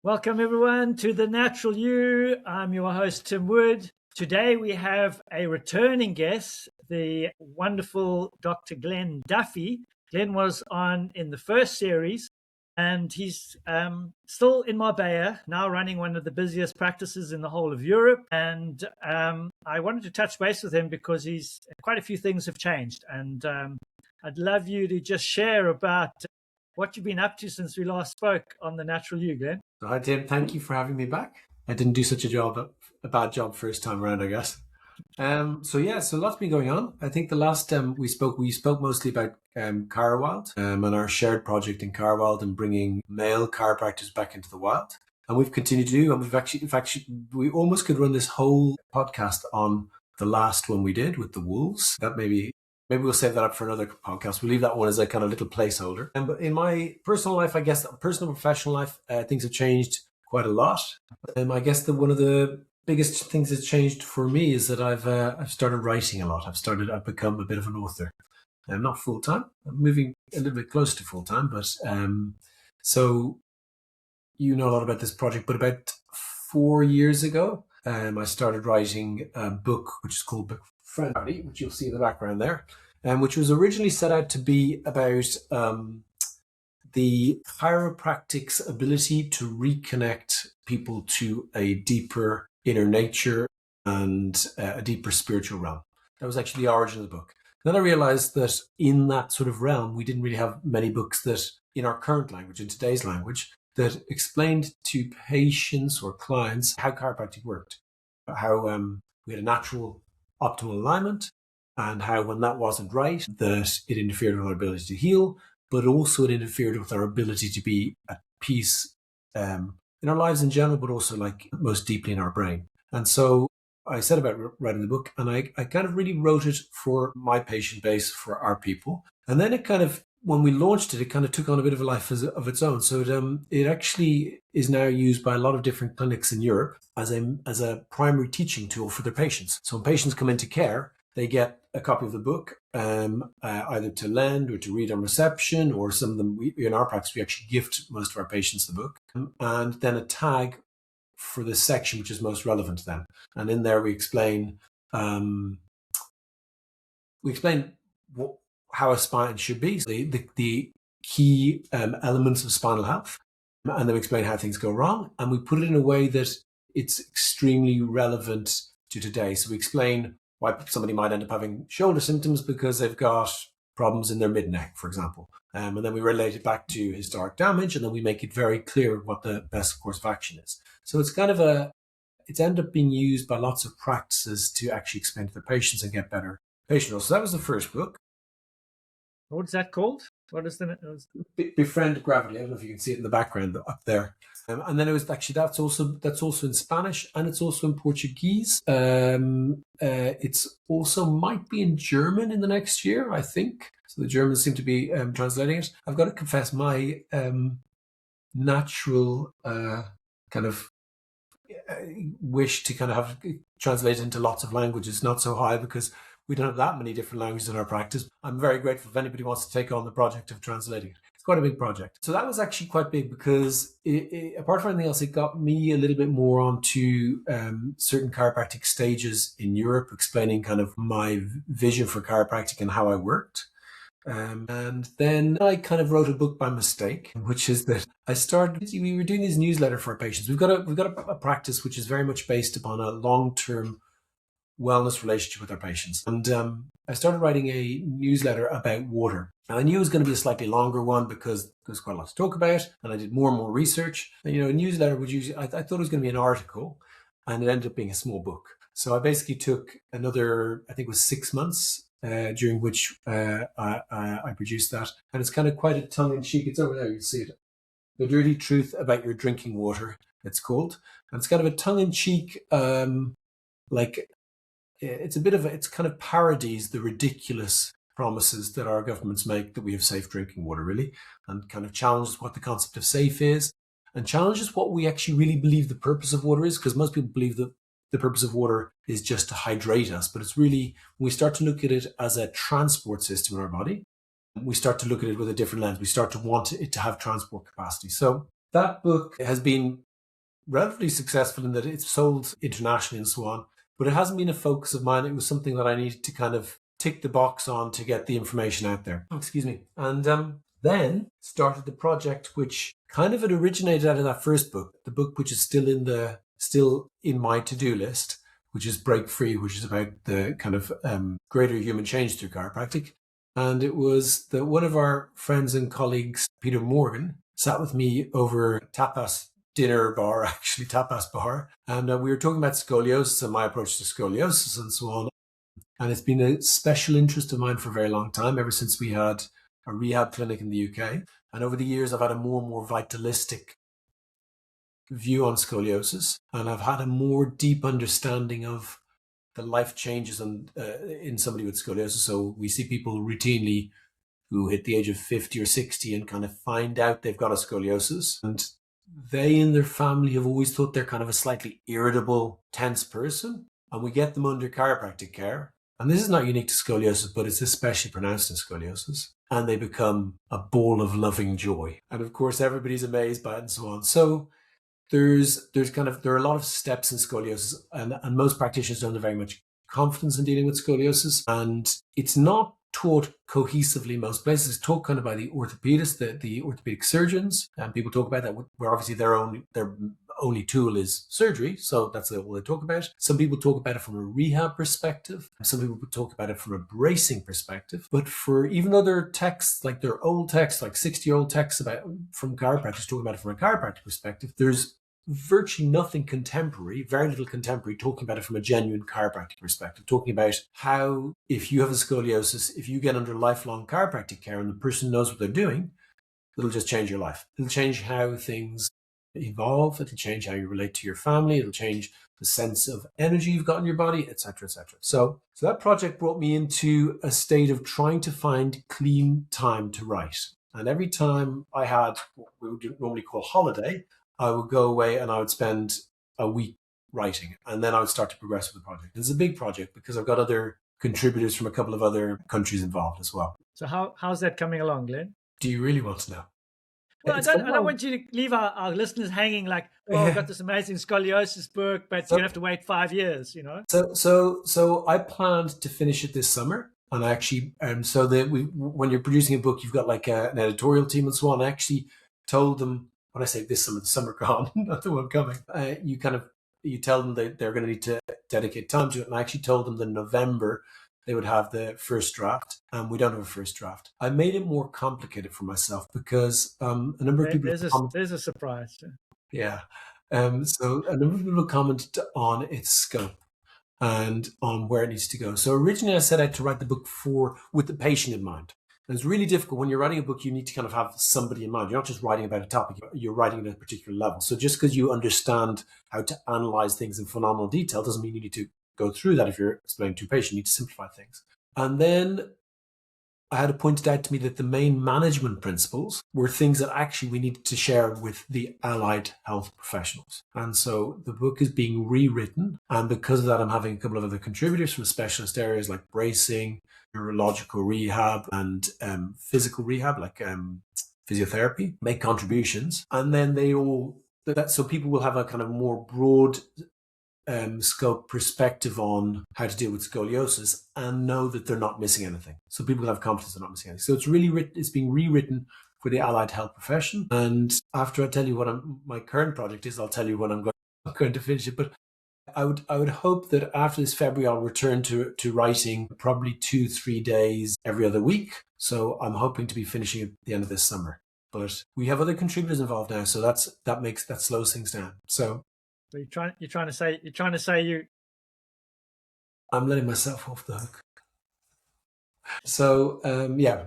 Welcome everyone to The Natural You. I'm your host, Tim Wood. Today we have a returning guest, the wonderful Dr. Glenn Duffy. Glenn was on in the first series, and he's still in Marbella, now running one of the busiest practices in the whole of Europe. And I wanted to touch base with him because quite a few things have changed. And I'd love you to just share about what you've been up to since we last spoke on The Natural You, Glenn. Hi, Tim. Thank you for having me back. I didn't do such a bad job first time around, I guess. So lots been going on. I think the last we spoke mostly about Carwild and our shared project in Carwild and bringing male chiropractors back into the wild. And we've continued to do, and in fact, we almost could run this whole podcast on the last one we did with the wolves. That maybe we'll save that up for another podcast. We'll leave that one as a kind of little placeholder. But in my personal life, I guess, personal and professional life, things have changed quite a lot. I guess that one of the biggest things that's changed for me is that I've started writing a lot. I've become a bit of an author. I'm not full time. I'm moving a little bit close to full time, but so you know a lot about this project. But about 4 years ago, I started writing a book which is called Friendly, which you'll see in the background there, which was originally set out to be about the chiropractic's ability to reconnect people to a deeper inner nature and a deeper spiritual realm. That was actually the origin of the book. Then I realized that in that sort of realm, we didn't really have many books that, in our current language, in today's language, that explained to patients or clients how chiropractic worked, how we had a natural optimal alignment, and how when that wasn't right, that it interfered with our ability to heal, but also it interfered with our ability to be at peace in our lives in general, but also like most deeply in our brain. And so I set about writing the book, and I kind of really wrote it for my patient base, for our people. And then it kind of, when we launched it, it kind of took on a bit of a life of its own. So it actually is now used by a lot of different clinics in Europe as a primary teaching tool for their patients. So when patients come into care, they get a copy of the book, either to lend or to read on reception, or some of them, in our practice, we actually gift most of our patients the book, and then a tag for the section which is most relevant to them. And in there we explain how a spine should be, so the key elements of spinal health, and then we explain how things go wrong, and we put it in a way that it's extremely relevant to today. So we explain why somebody might end up having shoulder symptoms because they've got problems in their mid-neck, for example. And then we relate it back to historic damage, and then we make it very clear what the best course of action is. So it's kind of it's ended up being used by lots of practices to actually explain to their patients and get better patient results. So that was the first book. What's that called? What is the Befriend Gravity? I don't know if you can see it in the background up there. And then it was actually that's also in Spanish, and it's also in Portuguese. It's also might be in German in the next year, I think. So the Germans seem to be translating it. I've got to confess, my natural kind of wish to kind of have translated into lots of languages not so high, because we don't have that many different languages in our practice. I'm very grateful if anybody wants to take on the project of translating it. It's quite a big project. So that was actually quite big because apart from anything else, it got me a little bit more onto certain chiropractic stages in Europe, explaining kind of my vision for chiropractic and how I worked. And then I kind of wrote a book by mistake, which is that we were doing these newsletter for our patients. We've got a practice which is very much based upon a long-term wellness relationship with our patients. And I started writing a newsletter about water. And I knew it was going to be a slightly longer one because there's quite a lot to talk about. And I did more and more research. And, a newsletter would usually, I thought it was going to be an article, and it ended up being a small book. So I basically took another, I think it was 6 months, during which I produced that. And it's kind of quite a tongue-in-cheek. It's over there, you see it. The Dirty Truth About Your Drinking Water, it's called. And it's kind of a tongue-in-cheek, it's kind of parodies the ridiculous promises that our governments make that we have safe drinking water, really, and kind of challenges what the concept of safe is, and challenges what we actually really believe the purpose of water is, because most people believe that the purpose of water is just to hydrate us, but it's really, when we start to look at it as a transport system in our body, we start to look at it with a different lens. We start to want it to have transport capacity. So that book has been relatively successful in that it's sold internationally and so on, but it hasn't been a focus of mine. It was something that I needed to kind of tick the box on to get the information out there. Oh, excuse me. And then started the project, which kind of had originated out of that first book, the book which is still in my to-do list, which is Break Free, which is about the kind of greater human change through chiropractic. And it was that one of our friends and colleagues, Peter Morgan, sat with me over tapas dinner bar, actually tapas bar. And we were talking about scoliosis and my approach to scoliosis and so on. And it's been a special interest of mine for a very long time, ever since we had a rehab clinic in the UK. And over the years, I've had a more and more vitalistic view on scoliosis. And I've had a more deep understanding of the life changes in somebody with scoliosis. So we see people routinely who hit the age of 50 or 60 and kind of find out they've got a scoliosis. And they and their family have always thought they're kind of a slightly irritable, tense person. And we get them under chiropractic care. And this is not unique to scoliosis, but it's especially pronounced in scoliosis. And they become a ball of loving joy. And of course, everybody's amazed by it and so on. So there are a lot of steps in scoliosis, and most practitioners don't have very much confidence in dealing with scoliosis. And it's not taught cohesively in most places. It's taught kind of by the orthopedists, the orthopedic surgeons, and people talk about that, where obviously their only tool is surgery. So that's all they talk about. Some people talk about it from a rehab perspective. Some people talk about it from a bracing perspective. But even though there are texts, like there are old texts, like 60-year-old texts from chiropractors talking about it from a chiropractic perspective, there's virtually nothing contemporary, very little contemporary, talking about it from a genuine chiropractic perspective, talking about how if you have a scoliosis, if you get under lifelong chiropractic care and the person knows what they're doing, it'll just change your life. It'll change how things evolve. It'll change how you relate to your family. It'll change the sense of energy you've got in your body, etc., etc. So that project brought me into a state of trying to find clean time to write. And every time I had what we would normally call holiday, I would go away and I would spend a week writing, and then I would start to progress with the project. It's a big project because I've got other contributors from a couple of other countries involved as well. So how's that coming along, Glenn? Do you really want to know? Well, I don't want you to leave our listeners hanging like, well, I've got this amazing scoliosis book, but you're going to have to wait 5 years, you know? So I planned to finish it this summer. And I actually, so that when you're producing a book, you've got like an editorial team and so on. I actually told them, when I say this summer, the summer gone, not the one coming, you tell them that they're going to need to dedicate time to it. And I actually told them that in November, they would have the first draft, and we don't have a first draft. I made it more complicated for myself because a number of people... There's a surprise. Yeah. So a number of people commented on its scope and on where it needs to go. So originally I set out to write the book with the patient in mind. And it's really difficult. When you're writing a book, you need to kind of have somebody in mind. You're not just writing about a topic, you're writing at a particular level. So just because you understand how to analyze things in phenomenal detail doesn't mean you need to go through that. If you're explaining to a patient, you need to simplify things. And then I had it pointed out to me that the main management principles were things that actually we needed to share with the allied health professionals. And so the book is being rewritten. And because of that, I'm having a couple of other contributors from specialist areas like bracing, neurological rehab, and physical rehab, like physiotherapy, make contributions. And then so people will have a kind of more broad scope perspective on how to deal with scoliosis and know that they're not missing anything. So people have confidence they're not missing anything. So it's being rewritten for the allied health profession. And after I tell you what my current project is, I'll tell you when I'm going to finish it. But I would hope that after this February, I'll return to writing probably 2-3 days every other week. So I'm hoping to be finishing at the end of this summer. But we have other contributors involved now, so that slows things down. So you're trying to say I'm letting myself off the hook. So yeah.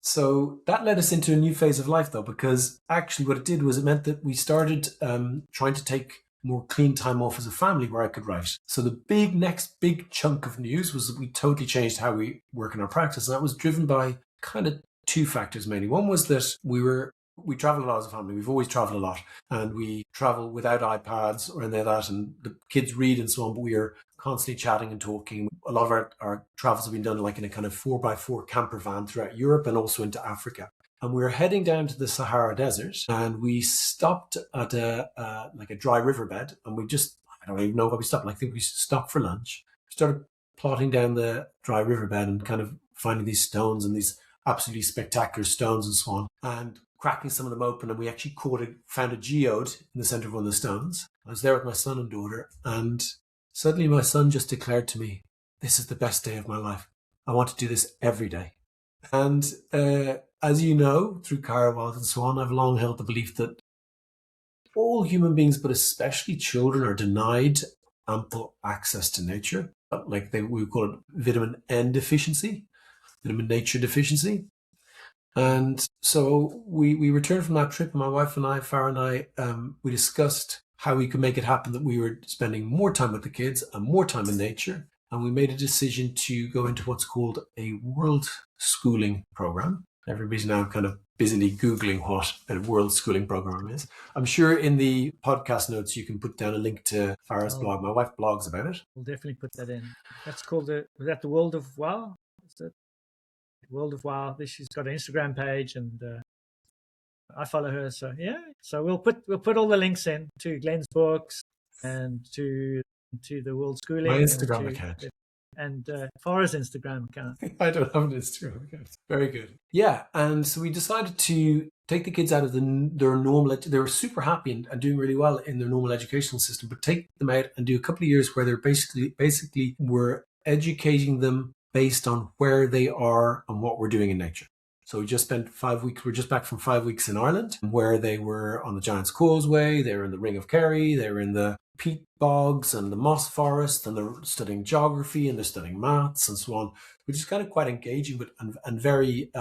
So that led us into a new phase of life, though, because actually what it did was it meant that we started trying to take more clean time off as a family where I could write. So the next big chunk of news was that we totally changed how we work in our practice. And that was driven by kind of two factors mainly. One was that we travel a lot as a family. We've always traveled a lot, and we travel without iPads or anything like that. And the kids read and so on, but we are constantly chatting and talking. A lot of our travels have been done like in a kind of 4x4 camper van throughout Europe and also into Africa. and we were heading down to the Sahara Desert, and we stopped at like a dry riverbed, and I don't even know what we stopped. I think we stopped for lunch. Started plodding down the dry riverbed and kind of finding these stones and these absolutely spectacular stones and so on, and cracking some of them open. And we actually found a geode in the center of one of the stones. I was there with my son and daughter, and suddenly my son just declared to me, "This is the best day of my life. I want to do this every day." And as you know, through Caravans and so on, I've long held the belief that all human beings, but especially children, are denied ample access to nature. We call it vitamin N deficiency, vitamin nature deficiency. And so we returned from that trip, and my wife and I, Farah and I, we discussed how we could make it happen that we were spending more time with the kids and more time in nature. And we made a decision to go into what's called a world schooling program. Everybody's now kind of busily Googling what a world schooling program is. I'm sure in the podcast notes you can put down a link to Farah's blog. My wife blogs about it. We'll definitely put that in. That's called was that the World of Wow? Is that World of Wow? She's got an Instagram page, and I follow her. So yeah. So we'll put all the links in to Glenn's books and to the World Schooling. My Instagram account. And Farah's Instagram account. I don't have an Instagram account. Very good. Yeah, and so we decided to take the kids out of their normal. They were super happy and doing really well in their normal educational system, but take them out and do a couple of years where they're basically we're educating them based on where they are and what we're doing in nature. So we just spent 5 weeks. We're just back from 5 weeks in Ireland, where they were on the Giant's Causeway. They were in the Ring of Kerry. They were in the peat bogs and the moss forest, and they're studying geography and they're studying maths and so on, which is kind of quite engaging and very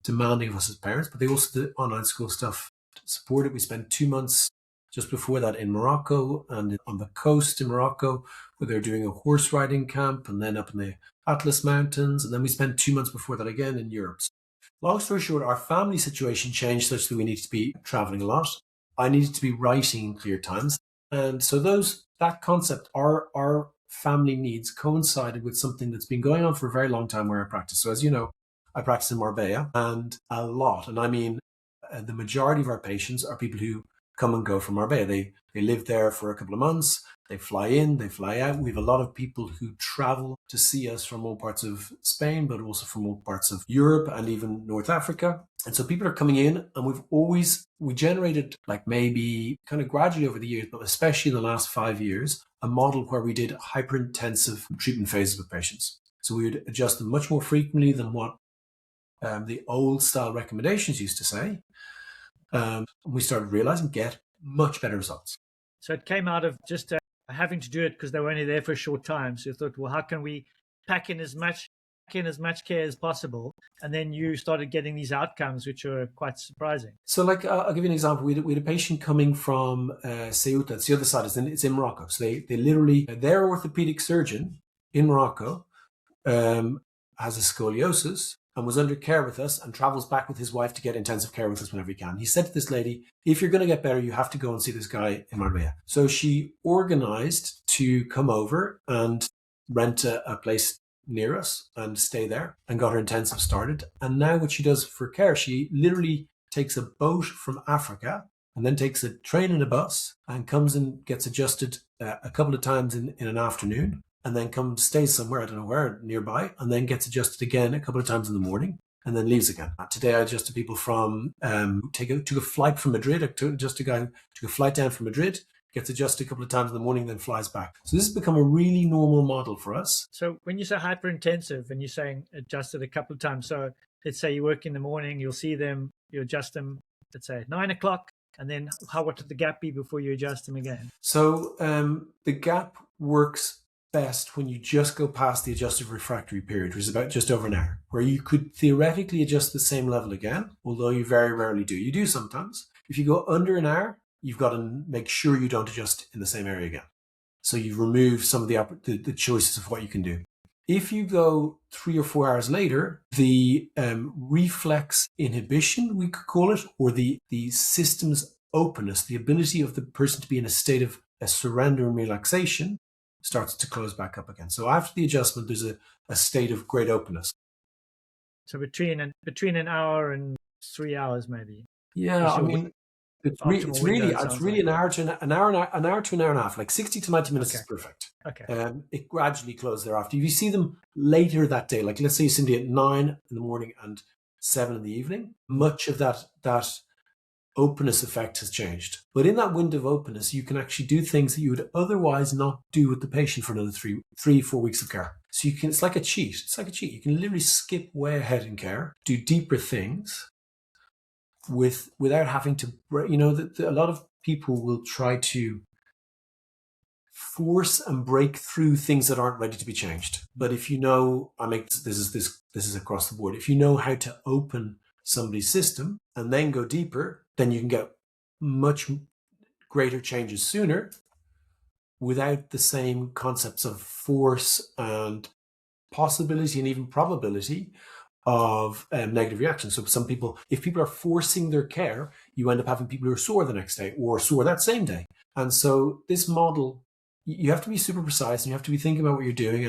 demanding of us as parents. But they also did online school stuff to support it. We spent 2 months just before that in Morocco and on the coast in Morocco, where they're doing a horse riding camp, and then up in the Atlas Mountains. And then we spent 2 months before that again in Europe. So long story short, our family situation changed such that we needed to be traveling a lot. I needed to be writing in clear times. And so that concept, our family needs coincided with something that's been going on for a very long time where I practice. So as you know, I practice in Marbella, and a lot. And I mean, the majority of our patients are people who come and go from Marbella. They live there for a couple of months. They fly in, they fly out. We have a lot of people who travel to see us from all parts of Spain, but also from all parts of Europe and even North Africa. And so people are coming in, and we generated, like, maybe kind of gradually over the years, but especially in the last 5 years, a model where we did hyper-intensive treatment phases with patients. So we would adjust them much more frequently than what the old style recommendations used to say. We started realizing get much better results. So it came out of just having to do it because they were only there for a short time. So you thought, well, how can we pack in as much care as possible? And then you started getting these outcomes, which are quite surprising. So, like, I'll give you an example. We had a patient coming from Ceuta. It's the other side. It's in Morocco. So they literally, their orthopedic surgeon in Morocco has a scoliosis and was under care with us and travels back with his wife to get intensive care with us whenever he can. He said to this lady, if you're going to get better, you have to go and see this guy in Marbella. So she organized to come over and rent a place near us and stay there, and got her intensive started. And now what she does for care, she literally takes a boat from Africa and then takes a train and a bus and comes and gets adjusted a couple of times in an afternoon, and then stays somewhere, I don't know where, nearby, and then gets adjusted again a couple of times in the morning, and then leaves again. Today I adjusted people from, took a flight from Madrid. I took a flight down from Madrid, gets adjusted a couple of times in the morning, then flies back. So this has become a really normal model for us. So when you say hyper-intensive and you're saying adjusted a couple of times, so let's say you work in the morning, you'll see them, you adjust them, let's say at 9 o'clock, and then what would the gap be before you adjust them again? So the gap works best when you just go past the adjusted refractory period, which is about just over an hour, where you could theoretically adjust the same level again, although you very rarely do. You do sometimes. If you go under an hour, you've got to make sure you don't adjust in the same area again. So you remove some of the choices of what you can do. If you go 3 or 4 hours later, the reflex inhibition, we could call it, or the system's openness, the ability of the person to be in a state of a surrender and relaxation, starts to close back up again. So after the adjustment, there's a state of great openness. So between an hour and 3 hours maybe. Yeah, What's I your mean, optimal window, it it's sounds really like? an hour to an hour and a half. Like 60 to 90 minutes is Okay. perfect. Okay. It gradually closes thereafter. If you see them later that day, like let's say you see them at 9 in the morning and 7 in the evening, much of that openness effect has changed. But in that window of openness, you can actually do things that you would otherwise not do with the patient for another 4 weeks of care. So you can, it's like a cheat. It's like a cheat. You can literally skip way ahead in care, do deeper things without having to, a lot of people will try to force and break through things that aren't ready to be changed. But if you know, this is across the board. If you know how to open somebody's system and then go deeper, then you can get much greater changes sooner without the same concepts of force and possibility and even probability of negative reactions. So some people, if people are forcing their care, you end up having people who are sore the next day or sore that same day. And so this model, you have to be super precise and you have to be thinking about what you're doing.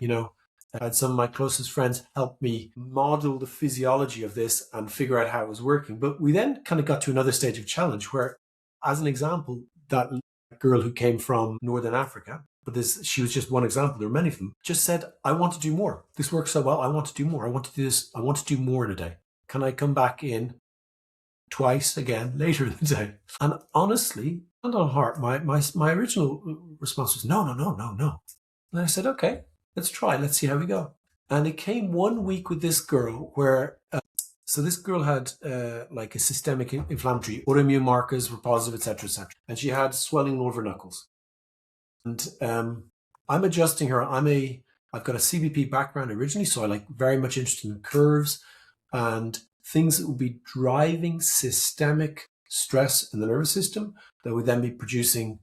I had some of my closest friends help me model the physiology of this and figure out how it was working. But we then kind of got to another stage of challenge where, as an example, that girl who came from Northern Africa, but she was just one example, there were many of them, just said, I want to do more. This works so well. I want to do more. I want to do this. I want to do more in a day. Can I come back in twice again later in the day? And honestly, hand on heart, my original response was, no. And I said, okay, let's try. Let's see how we go. And it came 1 week with this girl where, so this girl had like a systemic inflammatory, autoimmune markers were positive, etc., etc. And she had swelling in all of her knuckles. And I'm adjusting her. I've got a CBP background originally, so I like very much interested in curves and things that will be driving systemic stress in the nervous system that would then be producing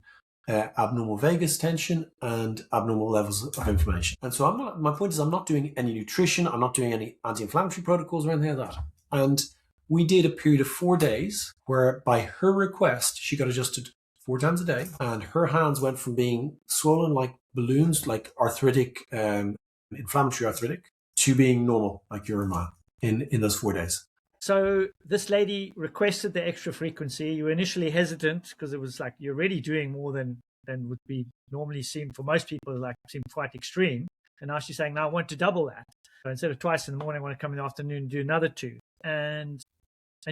abnormal vagus tension and abnormal levels of inflammation. And so my point is I'm not doing any nutrition, I'm not doing any anti-inflammatory protocols or anything like that. And we did a period of 4 days where by her request, she got adjusted 4 times a day, and her hands went from being swollen like balloons, like arthritic, inflammatory arthritic, to being normal, like you're a man, in those 4 days. So this lady requested the extra frequency. You were initially hesitant because it was like you're already doing more than would be normally seen for most people, like seem quite extreme. And now she's saying, "No, I want to double that. So instead of twice in the morning, I want to come in the afternoon and do another 2." And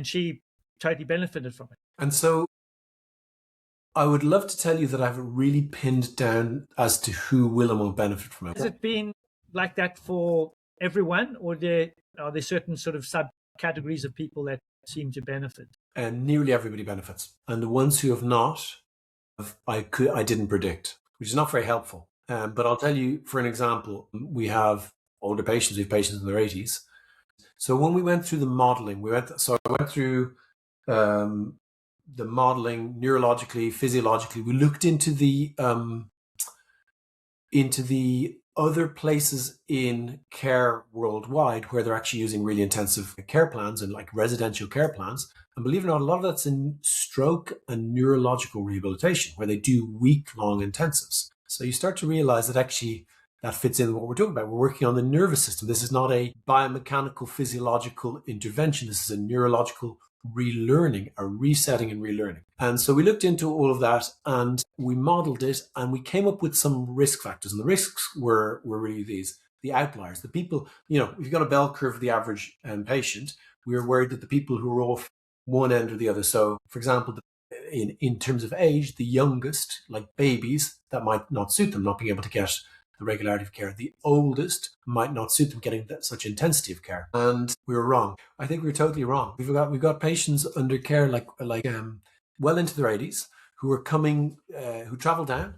she totally benefited from it. And so I would love to tell you that I've really pinned down as to who will and won't benefit from it. Has it been like that for everyone, or are there certain sort of subcategories of people that seem to benefit? And nearly everybody benefits. And the ones who have not, I didn't predict, which is not very helpful. But I'll tell you, for an example, we have older patients, we have patients in their 80s. So when we went through the modeling, I went through the modeling neurologically, physiologically. We looked into the other places in care worldwide where they're actually using really intensive care plans and like residential care plans. And believe it or not, a lot of that's in stroke and neurological rehabilitation where they do week-long intensives. So you start to realize that actually that fits in with what we're talking about. We're working on the nervous system. This is not a biomechanical physiological intervention. This is a neurological relearning, a resetting and relearning. And so we looked into all of that and we modeled it and we came up with some risk factors. And the risks were really the outliers, the people, if you've got a bell curve of the average patient, we were worried that the people who were off one end or the other. So for example, in terms of age, the youngest, like babies, that might not suit them, not being able to get the regularity of care. The oldest might not suit them getting such intensity of care. And we were wrong. I think we were totally wrong. We've got patients under care like well into their 80s who are coming, who travel down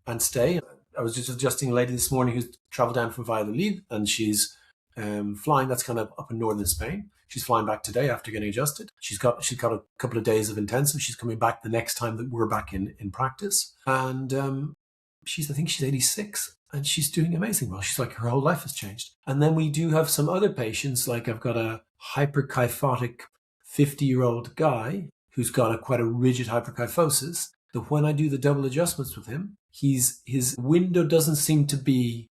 and stay. I was just adjusting a lady this morning who's traveled down from Valladolid and she's flying. That's kind of up in northern Spain. She's flying back today after getting adjusted. She's got a couple of days of intensive. She's coming back the next time that we're back in practice. And I think she's 86 and she's doing amazing well. She's like, her whole life has changed. And then we do have some other patients, like I've got a hyperkyphotic 50-year-old guy who's got quite a rigid hyperkyphosis, that when I do the double adjustments with him, his window doesn't seem to be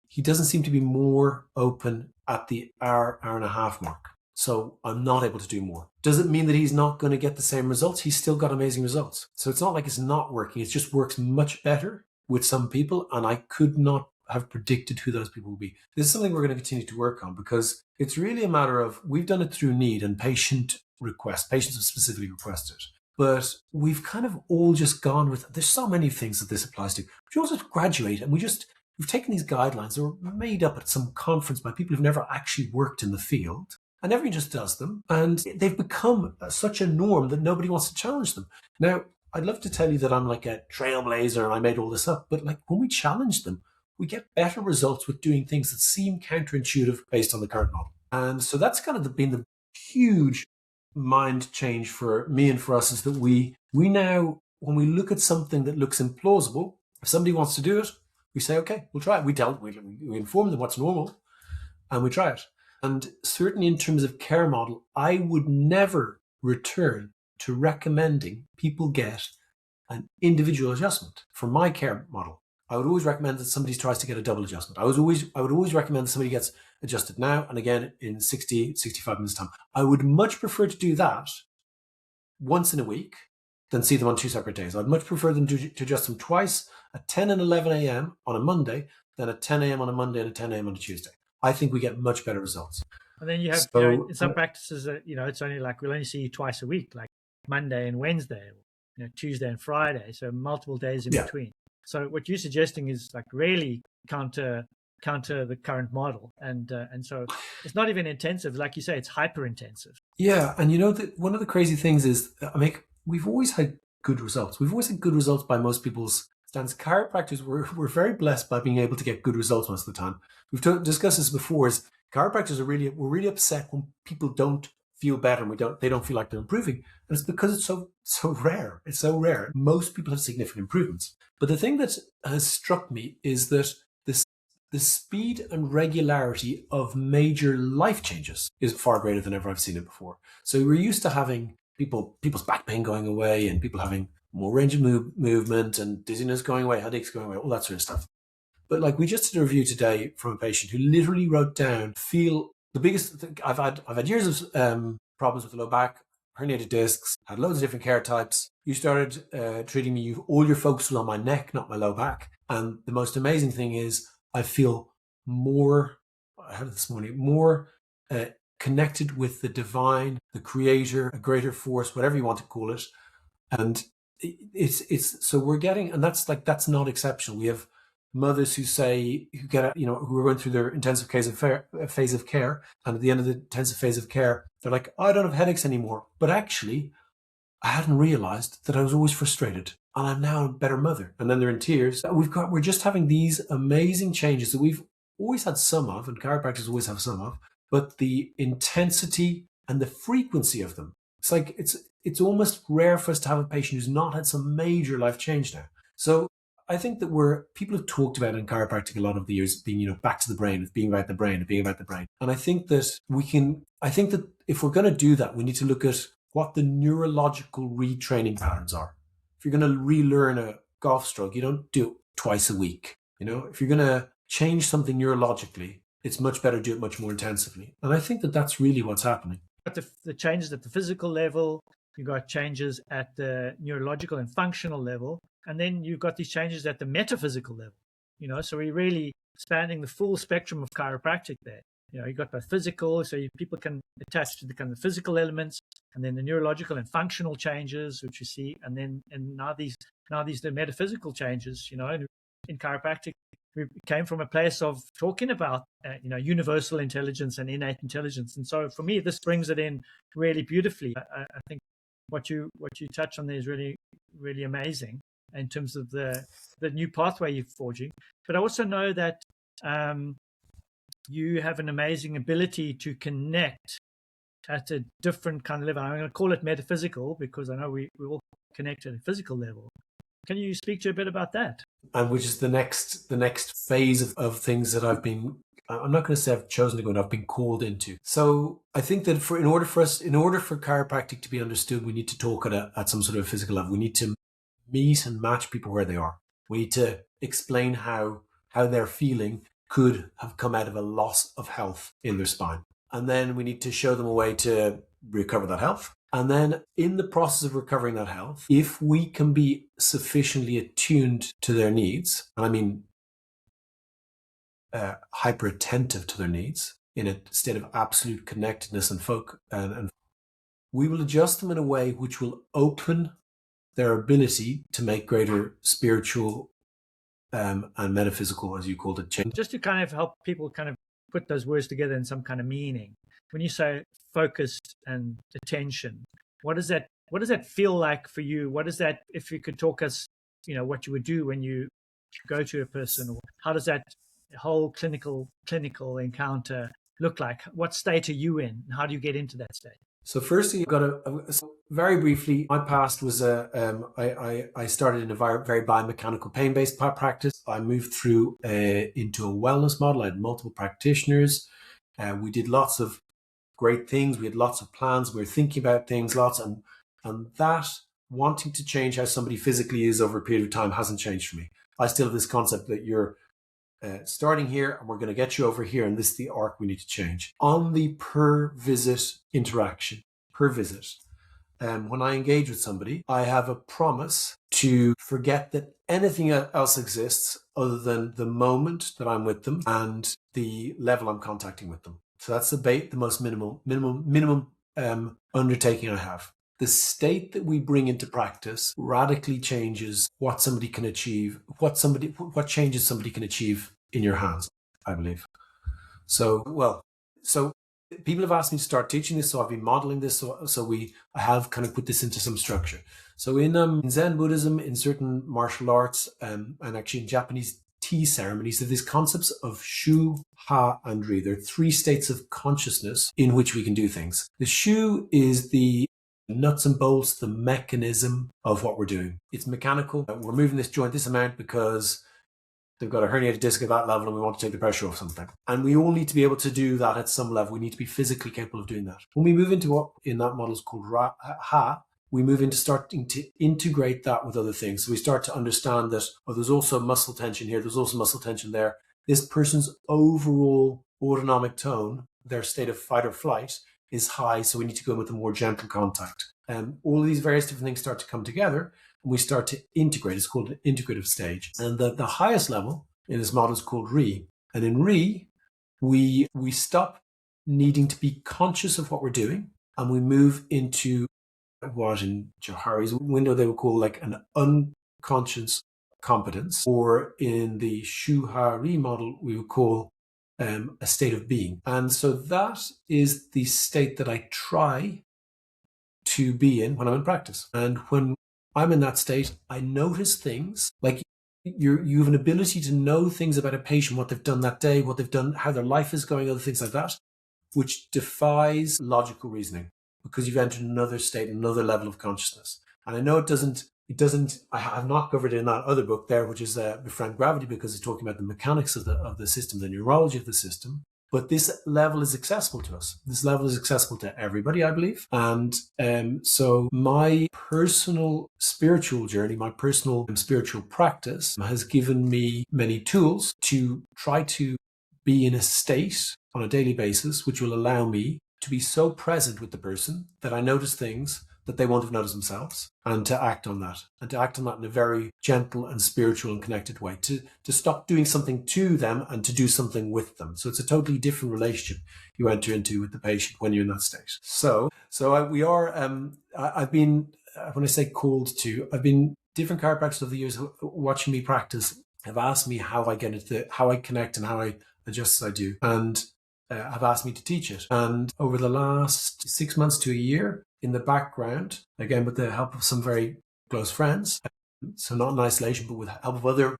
more open at the hour and a half mark. so I'm not able to do more. Does it mean that he's not going to get the same results? He's still got amazing results. So it's not like it's not working. It just works much better with some people, and I could not have predicted who those people will be. This is something we're going to continue to work on, because it's really a matter of, we've done it through need and patient request. Patients have specifically requested. But we've kind of all just gone with, there's so many things that this applies to. But you also graduate, and we've taken these guidelines that were made up at some conference by people who've never actually worked in the field, and everyone just does them. And they've become such a norm that nobody wants to challenge them. Now, I'd love to tell you that I'm like a trailblazer and I made all this up, but like when we challenge them, we get better results with doing things that seem counterintuitive based on the current model. And so that's kind of been the huge mind change for me and for us, is that we now, when we look at something that looks implausible, if somebody wants to do it, we say, okay, we'll try it. We inform them what's normal, and we try it. And certainly in terms of care model, I would never return to recommending people get an individual adjustment for my care model. I would always recommend that somebody tries to get a double adjustment. I would always recommend that somebody gets adjusted now and again in 60, 65 minutes time. I would much prefer to do that once in a week than see them on 2 separate days. I'd much prefer them to adjust them twice, at 10 and 11 a.m. on a Monday, than at 10 a.m. on a Monday and at 10 a.m. on a Tuesday. I think we get much better results. And then you have, in some practices, it's only like we'll only see you twice a week, like Monday and Wednesday, or, Tuesday and Friday, so multiple days in between. So what you're suggesting is like really counter the current model, and so it's not even intensive, like you say, it's hyper intensive. Yeah, and one of the crazy things is, we've always had good results. We've always had good results by most people's standards. Chiropractors, we're very blessed by being able to get good results most of the time. We've discussed this before. Is chiropractors we're really upset when people don't feel better and they don't feel like they're improving, and it's because it's so rare. It's so rare. Most people have significant improvements. But the thing that has struck me is that the speed and regularity of major life changes is far greater than ever I've seen it before. So we're used to having people's back pain going away, and people having more range of movement, and dizziness going away, headaches going away, all that sort of stuff. But like, we just did a review today from a patient who literally wrote down, I've had years of problems with the low back, herniated discs, had loads of different care types. You started treating me, all your focus was on my neck, not my low back. And the most amazing thing is, I feel more, I had it this morning, more connected with the divine, the creator, a greater force, whatever you want to call it. And it's so we're getting, and that's not exceptional. We have mothers who are going through their intensive phase of care, and at the end of the intensive phase of care, they're like, I don't have headaches anymore. But actually, I hadn't realized that I was always frustrated, and I'm now a better mother. And then they're in tears. We're just having these amazing changes that we've always had some of, and chiropractors always have some of, but the intensity and the frequency of them, it's like, it's almost rare for us to have a patient who's not had some major life change now. So I think that people have talked about in chiropractic a lot of the years being, back to the brain, being about the brain, being about the brain. And I think that if we're going to do that, we need to look at what the neurological retraining patterns are. If you're going to relearn a golf stroke, you don't do it twice a week. If you're going to change something neurologically, it's much better to do it much more intensively. And I think that that's really what's happening. But the changes at the physical level, you've got changes at the neurological and functional level, and then you've got these changes at the metaphysical level. So we're really spanning the full spectrum of chiropractic there. You've got both physical, so people can attach to the kind of physical elements, and then the neurological and functional changes, which you see, and now these the metaphysical changes. In chiropractic, we came from a place of talking about universal intelligence and innate intelligence, and so for me, this brings it in really beautifully. I think what you touch on there is really, really amazing in terms of the new pathway you're forging. But I also know that you have an amazing ability to connect at a different kind of level. I'm going to call it metaphysical, because I know we all connect at a physical level. Can you speak to a bit about that? And which is the next phase of things that I'm not going to say I've chosen to go into, I've been called into. So I think that in order for chiropractic to be understood, we need to talk at some sort of physical level. We need to meet and match people where they are. We need to explain how their feeling could have come out of a loss of health in their spine. And then we need to show them a way to recover that health. And then in the process of recovering that health, if we can be sufficiently attuned to their needs, and I mean hyper attentive to their needs, in a state of absolute connectedness and focus, and we will adjust them in a way which will open their ability to make greater spiritual and metaphysical, as you called it, change. Just to kind of help people kind of put those words together in some kind of meaning. When you say focused and attention, what does that feel like for you? What is that, if you could talk us, what you would do when you go to a person, or how does that whole clinical encounter look like? What state are you in? How do you get into that state? So firstly, very briefly, my past was I started in a very biomechanical pain-based practice. I moved through into a wellness model. I had multiple practitioners. We did lots of great things. We had lots of plans. We were thinking about things lots, and that wanting to change how somebody physically is over a period of time hasn't changed for me. I still have this concept that you're starting here and we're going to get you over here, and this is the arc we need to change. On the per visit interaction, per visit, when I engage with somebody, I have a promise to forget that anything else exists other than the moment that I'm with them and the level I'm contacting with them. So that's the most minimum undertaking I have. The state that we bring into practice radically changes what somebody can achieve, what changes somebody can achieve in your hands, I believe. So people have asked me to start teaching this, so I've been modeling this. I have kind of put this into some structure. So in Zen Buddhism, in certain martial arts, and actually in Japanese tea ceremonies, there are these concepts of shu, ha, and ri. There are 3 states of consciousness in which we can do things. The shu is the nuts and bolts, the mechanism of what we're doing. It's mechanical. We're moving this joint this amount because they've got a herniated disc at that level and we want to take the pressure off something. And we all need to be able to do that at some level. We need to be physically capable of doing that. When we move into what in that model is called ha, we move into starting to integrate that with other things. So we start to understand that, there's also muscle tension here, there's also muscle tension there. This person's overall autonomic tone, their state of fight or flight, is high, so we need to go in with a more gentle contact. All of these various different things start to come together, and we start to integrate. It's called an integrative stage. And the highest level in this model is called Ri. And in Ri, we stop needing to be conscious of what we're doing, and we move into what in Johari's window they would call like an unconscious competence, or in the Shuhari model we would call a state of being. And so that is the state that I try to be in when I'm in practice. And when I'm in that state, I notice things like you have an ability to know things about a patient, what they've done that day, what they've done, how their life is going, other things like that, which defies logical reasoning because you've entered another state, another level of consciousness. And I know it doesn't, I have not covered it in that other book there, which is Befriend Gravity, because it's talking about the mechanics of the system, the neurology of the system. But this level is accessible to us. This level is accessible to everybody, I believe. And so my personal spiritual journey, my personal spiritual practice has given me many tools to try to be in a state on a daily basis, which will allow me to be so present with the person that I notice things that they won't have noticed themselves, and to act on that, in a very gentle and spiritual and connected way, to stop doing something to them and to do something with them. So it's a totally different relationship you enter into with the patient when you're in that state. I've been, when I say called to, I've been, different chiropractors over the years watching me practice have asked me how I get into how I connect and how I adjust as I do, and have asked me to teach it. And over the last 6 months to a year, in the background, again with the help of some very close friends, so not in isolation, but with the help of other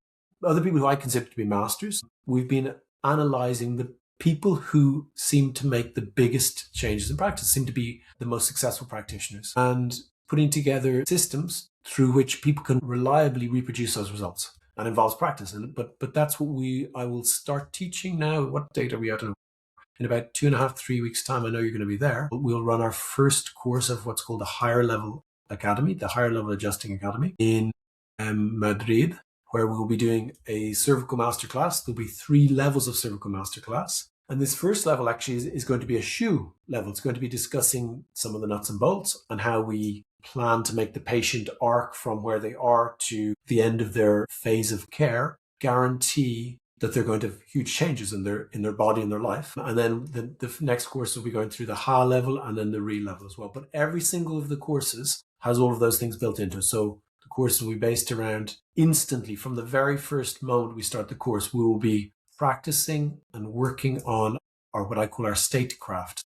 people who I consider to be masters, we've been analysing the people who seem to make the biggest changes in practice, seem to be the most successful practitioners, and putting together systems through which people can reliably reproduce those results. And involves practice. But that's what I will start teaching now. What date are we at? In about 2.5, 3 weeks' time, I know you're going to be there. We'll run our first course of what's called the Higher Level Academy, the Higher Level Adjusting Academy in Madrid, where we'll be doing a cervical masterclass. There'll be 3 levels of cervical masterclass. And this first level actually is going to be a shoe level. It's going to be discussing some of the nuts and bolts and how we plan to make the patient arc from where they are to the end of their phase of care, guarantee that they're going to have huge changes in their body and their life. And then the next course will be going through the HA level and then the RE level as well. But every single of the courses has all of those things built into it. So the course will be based around instantly from the very first moment we start the course, we will be practicing and working on what I call our statecraft.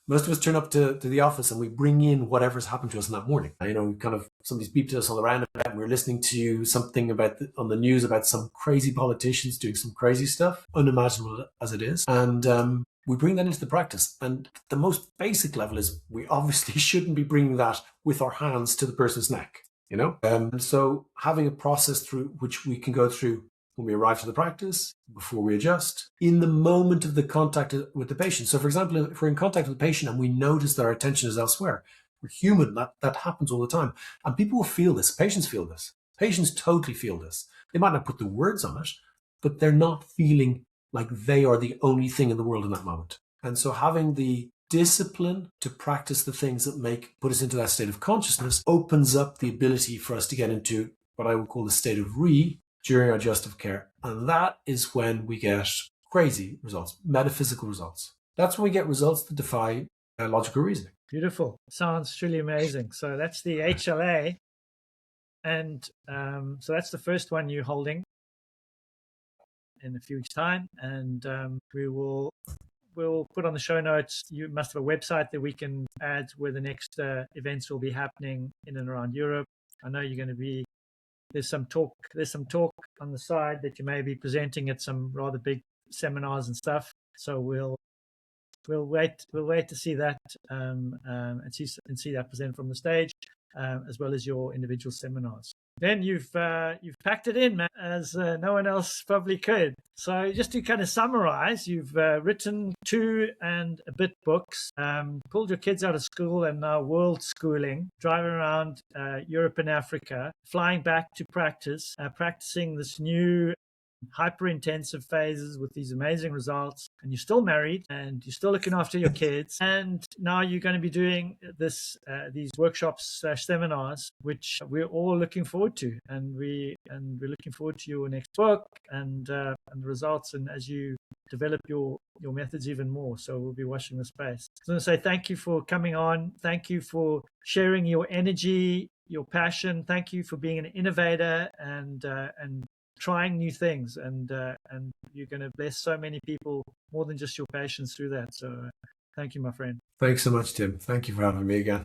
Most of us turn up to the office and we bring in whatever's happened to us in that morning. Somebody's beeped us on the roundabout and we're listening to something on the news about some crazy politicians doing some crazy stuff, unimaginable as it is. And we bring that into the practice. And the most basic level is we obviously shouldn't be bringing that with our hands to the person's neck, so having a process through which we can go through when we arrive to the practice, before we adjust, in the moment of the contact with the patient. So for example, if we're in contact with the patient and we notice that our attention is elsewhere, we're human, that happens all the time. And people will feel this, patients feel this. Patients totally feel this. They might not put the words on it, but they're not feeling like they are the only thing in the world in that moment. And so having the discipline to practice the things that put us into that state of consciousness opens up the ability for us to get into what I would call the state of re during our adjustive care. And that is when we get crazy results, metaphysical results. That's when we get results that defy logical reasoning. Beautiful. Sounds truly amazing. So that's the HLA. And so that's the first one you're holding in a few weeks' time. And we'll put on the show notes. You must have a website that we can add where the next events will be happening in and around Europe. I know you're going to be There's some talk on the side that you may be presenting at some rather big seminars and stuff. So we'll wait to see that and see that present from the stage, as well as your individual seminars. Then you've packed it in, man, as no one else probably could. So just to kind of summarize, you've written 2 and a bit books, pulled your kids out of school and now world schooling, driving around Europe and Africa, flying back to practice, practicing this new hyper-intensive phases with these amazing results, and you're still married and you're still looking after your kids, and now you're going to be doing these workshops / seminars, which we're all looking forward to, and we're looking forward to your next book and the results, and as you develop your methods even more. So we'll be watching the space. I was going to say thank you for coming on. Thank you for sharing your energy, your passion. Thank you for being an innovator and trying new things, and you're going to bless so many people, more than just your patients, through that. So thank you, my friend. Thanks so much, Tim. Thank you for having me again.